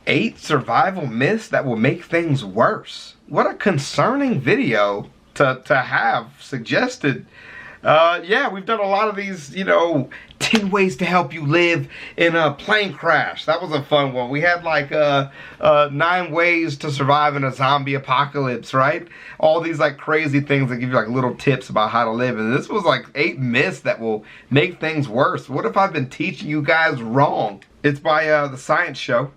8 survival myths that will make things worse. What a concerning video to have suggested. Yeah, we've done a lot of these, you know, 10 ways to help you live in a plane crash. That was a fun one. We had like 9 ways to survive in a zombie apocalypse, right? All these like crazy things that give you like little tips about how to live. And this was like 8 myths that will make things worse. What if I've been teaching you guys wrong? It's by The Science Show.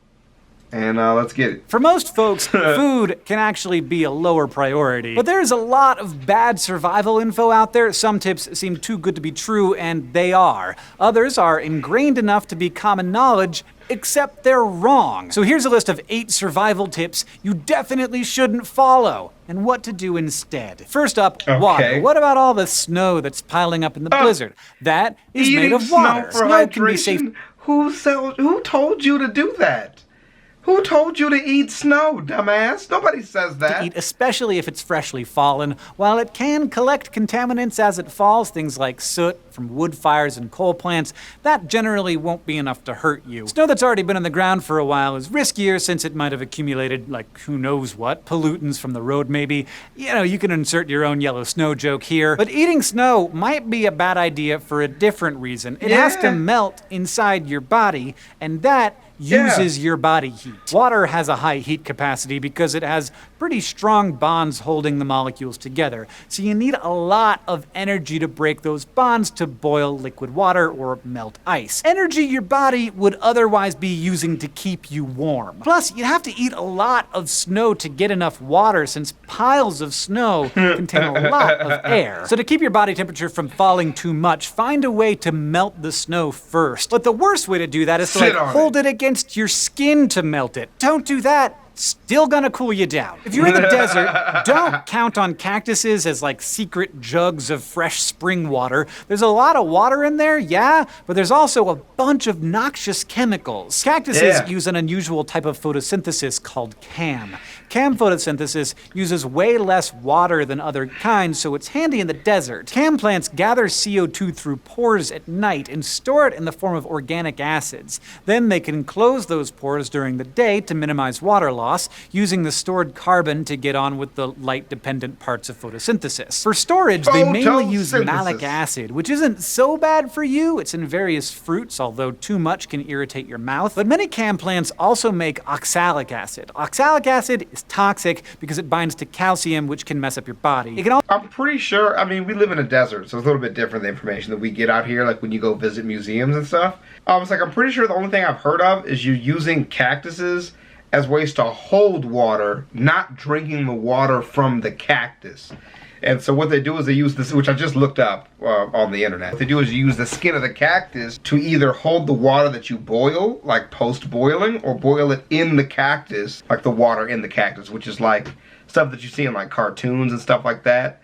And let's get it. For most folks, food can actually be a lower priority. But there's a lot of bad survival info out there. Some tips seem too good to be true, and they are. Others are ingrained enough to be common knowledge, except they're wrong. So here's a list of 8 survival tips you definitely shouldn't follow, and what to do instead. First up, water. What about all the snow that's piling up in the blizzard? That is made of water. Snow can be safe. Who told you to do that? Who told you to eat snow, dumbass? Nobody says that. To eat, especially if it's freshly fallen. While it can collect contaminants as it falls, things like soot from wood fires and coal plants, that generally won't be enough to hurt you. Snow that's already been on the ground for a while is riskier since it might have accumulated, like, who knows what, pollutants from the road maybe. You know, you can insert your own yellow snow joke here. But eating snow might be a bad idea for a different reason. It has to melt inside your body, and that uses your body heat. Water has a high heat capacity because it has pretty strong bonds holding the molecules together. So you need a lot of energy to break those bonds to boil liquid water or melt ice. Energy your body would otherwise be using to keep you warm. Plus, you have to eat a lot of snow to get enough water since piles of snow contain a lot of air. So to keep your body temperature from falling too much, find a way to melt the snow first. But the worst way to do that is to hold it against your skin to melt it. Don't do that. Still gonna cool you down. If you're in the desert, don't count on cactuses as like secret jugs of fresh spring water. There's a lot of water in there, yeah, but there's also a bunch of noxious chemicals. Cactuses use an unusual type of photosynthesis called CAM. CAM photosynthesis uses way less water than other kinds, so it's handy in the desert. CAM plants gather CO2 through pores at night and store it in the form of organic acids. Then they can close those pores during the day to minimize water loss, using the stored carbon to get on with the light-dependent parts of photosynthesis. For storage, they mainly use malic acid, which isn't so bad for you. It's in various fruits, although too much can irritate your mouth. But many CAM plants also make oxalic acid. Oxalic acid is toxic because it binds to calcium, which can mess up your body. I'm pretty sure, I mean, we live in a desert, so it's a little bit different, the information that we get out here, like when you go visit museums and stuff. I'm pretty sure the only thing I've heard of is you using cactuses as ways to hold water, not drinking the water from the cactus. And so what they do is they use this, which I just looked up on the internet. What they do is use the skin of the cactus to either hold the water that you boil, like post-boiling, or boil it in the cactus, like the water in the cactus, which is like stuff that you see in like cartoons and stuff like that.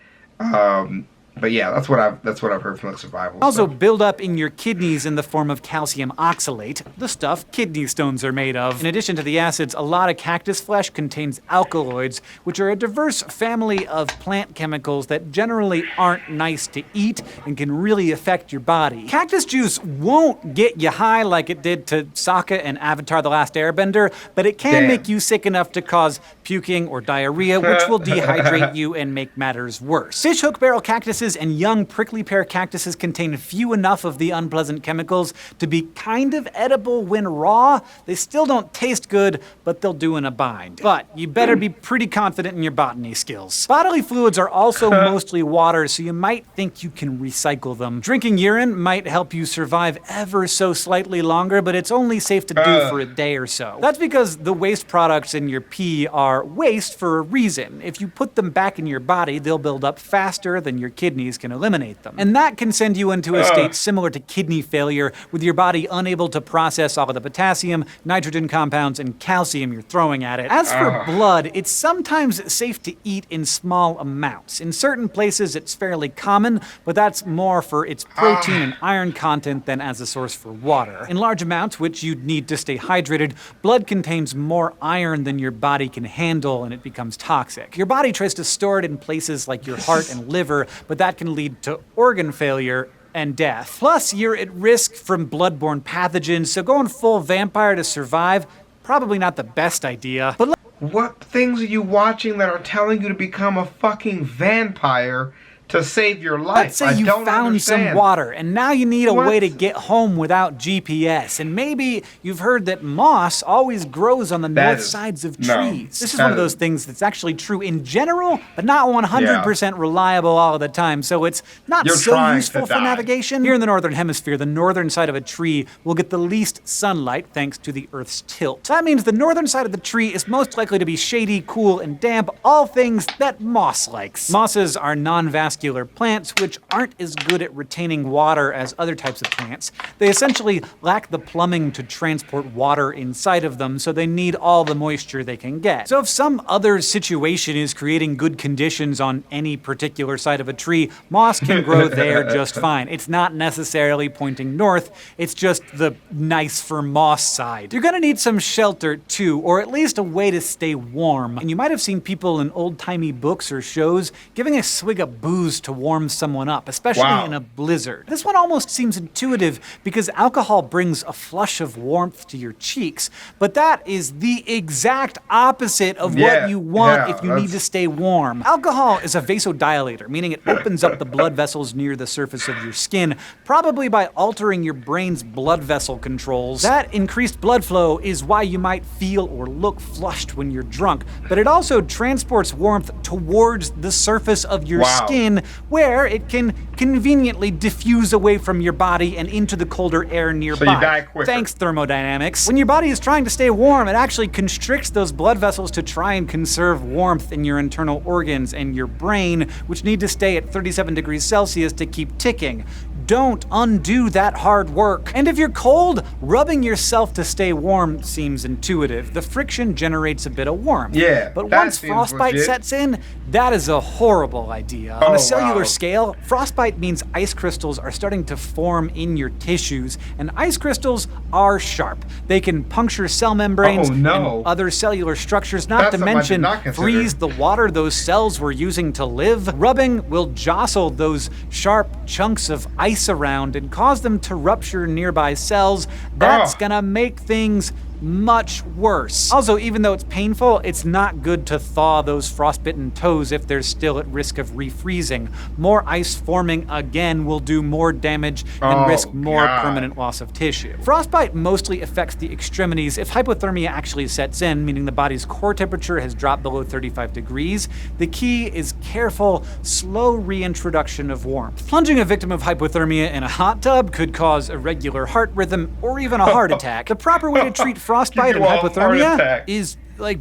But yeah, that's what I've heard from the survival. Also build up in your kidneys in the form of calcium oxalate, the stuff kidney stones are made of. In addition to the acids, a lot of cactus flesh contains alkaloids, which are a diverse family of plant chemicals that generally aren't nice to eat and can really affect your body. Cactus juice won't get you high like it did to Sokka and Avatar: The Last Airbender, but it can make you sick enough to cause puking or diarrhea, which will dehydrate you and make matters worse. Fishhook barrel cactuses and young prickly pear cactuses contain few enough of the unpleasant chemicals to be kind of edible when raw. They still don't taste good, but they'll do in a bind. But you better be pretty confident in your botany skills. Bodily fluids are also mostly water, so you might think you can recycle them. Drinking urine might help you survive ever so slightly longer, but it's only safe to do for a day or so. That's because the waste products in your pee are waste for a reason. If you put them back in your body, they'll build up faster than your kidneys can eliminate them. And that can send you into a state similar to kidney failure, with your body unable to process all of the potassium, nitrogen compounds, and calcium you're throwing at it. As for blood, it's sometimes safe to eat in small amounts. In certain places, it's fairly common, but that's more for its protein and iron content than as a source for water. In large amounts, which you'd need to stay hydrated, blood contains more iron than your body can handle, and it becomes toxic. Your body tries to store it in places like your heart and liver, but that can lead to organ failure and death. Plus, you're at risk from bloodborne pathogens, so going full vampire to survive probably not the best idea. But what things are you watching that are telling you to become a fucking vampire to save your life? let's say you found some water, and now you need a way to get home without GPS. And maybe you've heard that moss always grows on the north sides of trees. This is one of those things that's actually true in general, but not 100% reliable all the time. So it's not so useful for navigation. Here in the northern hemisphere, the northern side of a tree will get the least sunlight thanks to the Earth's tilt. So that means the northern side of the tree is most likely to be shady, cool, and damp, all things that moss likes. Mosses are non-vascular plants, which aren't as good at retaining water as other types of plants. They essentially lack the plumbing to transport water inside of them, so they need all the moisture they can get. So if some other situation is creating good conditions on any particular side of a tree, moss can grow there just fine. It's not necessarily pointing north, it's just the nice for moss side. You're gonna need some shelter too, or at least a way to stay warm. And you might have seen people in old-timey books or shows giving a swig of booze to warm someone up, especially in a blizzard. This one almost seems intuitive because alcohol brings a flush of warmth to your cheeks, but that is the exact opposite of what you want if you need to stay warm. Alcohol is a vasodilator, meaning it opens up the blood vessels near the surface of your skin, probably by altering your brain's blood vessel controls. That increased blood flow is why you might feel or look flushed when you're drunk, but it also transports warmth towards the surface of your skin, where it can conveniently diffuse away from your body and into the colder air nearby. So you die quicker. Thanks, thermodynamics. When your body is trying to stay warm, it actually constricts those blood vessels to try and conserve warmth in your internal organs and your brain, which need to stay at 37 degrees Celsius to keep ticking. Don't undo that hard work. And if you're cold, rubbing yourself to stay warm seems intuitive. The friction generates a bit of warmth. But once frostbite sets in, that is a horrible idea. On a cellular scale, frostbite means ice crystals are starting to form in your tissues, and ice crystals are sharp. They can puncture cell membranes and other cellular structures, not to mention freeze the water those cells were using to live. Rubbing will jostle those sharp chunks of ice around and cause them to rupture nearby cells. That's gonna make things much worse. Also, even though it's painful, it's not good to thaw those frostbitten toes if they're still at risk of refreezing. More ice forming again will do more damage and risk more permanent loss of tissue. Frostbite mostly affects the extremities if hypothermia actually sets in, meaning the body's core temperature has dropped below 35 degrees. The key is careful, slow reintroduction of warmth. Plunging a victim of hypothermia in a hot tub could cause irregular heart rhythm or even a heart attack. The proper way to treat frostbite and hypothermia is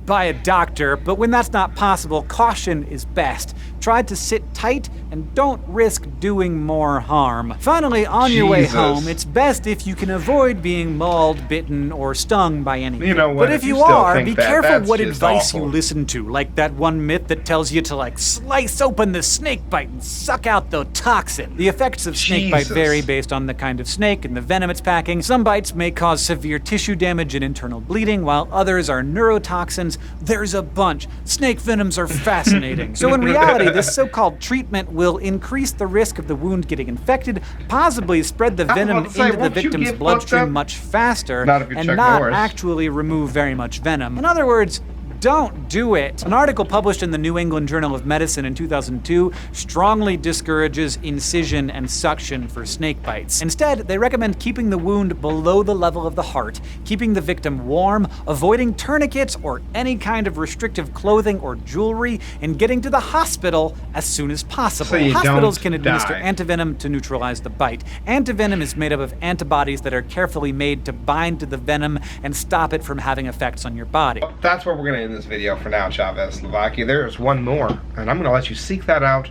by a doctor, but when that's not possible, caution is best. Try to sit tight and don't risk doing more harm. Finally, on your way home, it's best if you can avoid being mauled, bitten, or stung by anything. You know what? But if you are, be careful what advice you listen to, like that one myth that tells you to slice open the snake bite and suck out the toxin. The effects of snake bite vary based on the kind of snake and the venom it's packing. Some bites may cause severe tissue damage and internal bleeding, while others are neurotoxins. There's a bunch. Snake venoms are fascinating. So in reality, this so-called treatment will increase the risk of the wound getting infected, possibly spread the venom into the victim's bloodstream much faster, and not actually remove very much venom. In other words, don't do it. An article published in the New England Journal of Medicine in 2002 strongly discourages incision and suction for snake bites. Instead, they recommend keeping the wound below the level of the heart, keeping the victim warm, avoiding tourniquets or any kind of restrictive clothing or jewelry, and getting to the hospital as soon as possible. So Hospitals can administer antivenom to neutralize the bite. Antivenom is made up of antibodies that are carefully made to bind to the venom and stop it from having effects on your body. That's what we're gonna end this video for now, ChavezzSlovakia. There's one more, and I'm gonna let you seek that out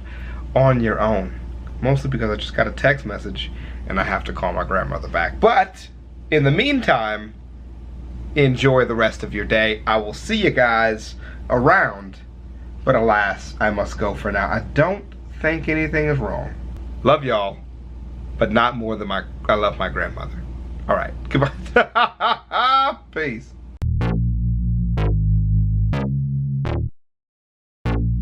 on your own. Mostly because I just got a text message and I have to call my grandmother back. But in the meantime, enjoy the rest of your day. I will see you guys around, but alas, I must go for now. I don't think anything is wrong. Love y'all, but not more than I love my grandmother. All right, goodbye. Peace.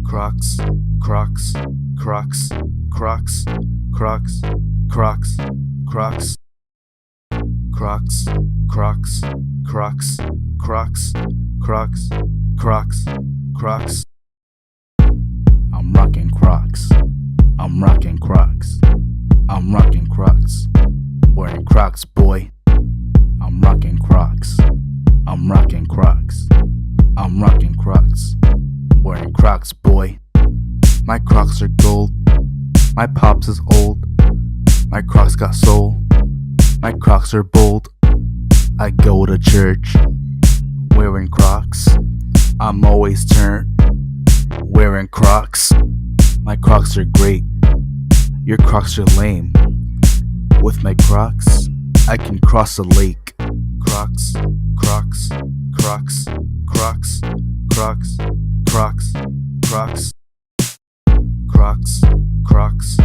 Crocs, Crocs, Crocs, Crocs, Crocs, Crocs, Crocs, Crocs, Crocs, Crocs, Crocs, Crocs, Crocs, Crocs. I'm rocking Crocs. I'm rocking Crocs. I'm rocking Crocs. Wearing Crocs, boy. I'm rocking Crocs. I'm rocking Crocs. I'm rocking Crocs. Wearing Crocs, boy. My Crocs are gold. My pops is old. My Crocs got soul. My Crocs are bold. I go to church wearing Crocs. I'm always turned wearing Crocs. My Crocs are great. Your Crocs are lame. With my Crocs, I can cross a lake. Crocs, Crocs, Crocs, Crocs, Crocs, Crocs, Crocs, Crocs, Crocs,